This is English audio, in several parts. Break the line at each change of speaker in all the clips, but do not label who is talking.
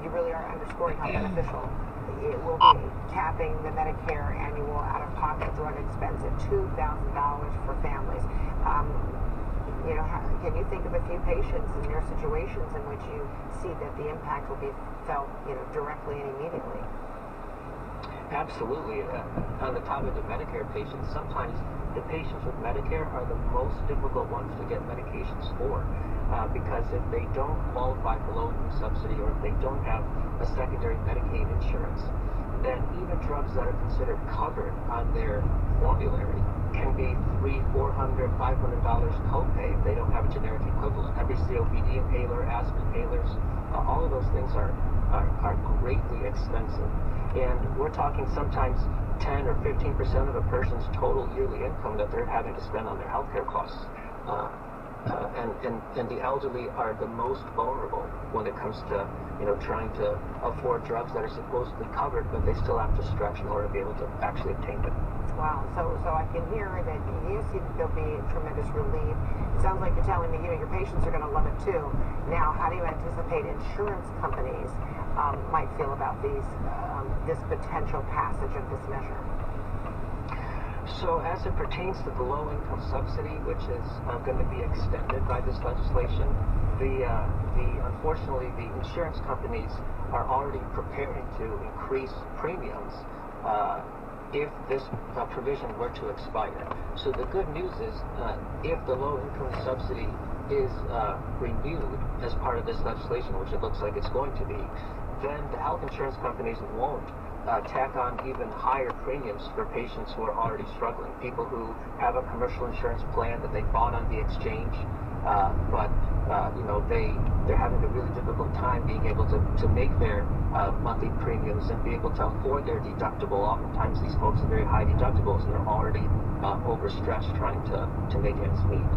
you really are underscoring how beneficial it will be. Capping the Medicare annual out-of-pocket drug expense at $2,000 for families. Can you think of a few patients in your situations in which you see that the impact will be felt, directly and immediately?
Absolutely. On the topic of Medicare patients, sometimes the patients with Medicare are the most difficult ones to get medications for, because if they don't qualify for low-income subsidy, or if they don't have a secondary Medicaid insurance, then even drugs that are considered covered on their formulary can be $300, $400, $500 copay if they don't have a generic equivalent. Every COPD inhaler, asthma inhalers, all of those things are greatly expensive. And we're talking sometimes 10 or 15% of a person's total yearly income that they're having to spend on their healthcare costs. And the elderly are the most vulnerable when it comes to trying to afford drugs that are supposedly covered, but they still have to stretch in order to be able to actually obtain them.
Wow. So I can hear that you see that there'll be tremendous relief. It sounds like you're telling me your patients are going to love it too. Now, how do you anticipate insurance companies might feel about this potential passage of this measure?
So as it pertains to the low-income subsidy, which is going to be extended by this legislation, unfortunately, the insurance companies are already preparing to increase premiums if this provision were to expire. So the good news is, if the low-income subsidy is renewed as part of this legislation, which it looks like it's going to be, then the health insurance companies won't tack on even higher premiums for patients who are already struggling. People who have a commercial insurance plan that they bought on the exchange, but they're having a really difficult time being able to make their monthly premiums and be able to afford their deductible. Oftentimes these folks have very high deductibles and they're already overstretched trying to make ends meet.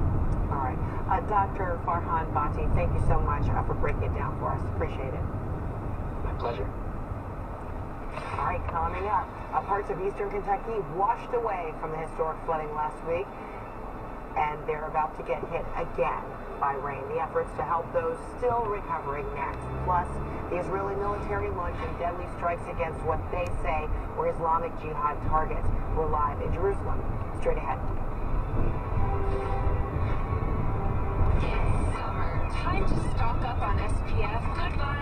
All right. Dr. Farhan Bhatti, thank you so much for breaking it down for us. Appreciate it.
My pleasure.
All right, coming up, parts of eastern Kentucky washed away from the historic flooding last week, and they're about to get hit again by rain. The efforts to help those still recovering next. Plus, the Israeli military launching deadly strikes against what they say were Islamic Jihad targets. We're live in Jerusalem. Straight ahead.
It's summer. Time to stock up on SPF. Goodbye.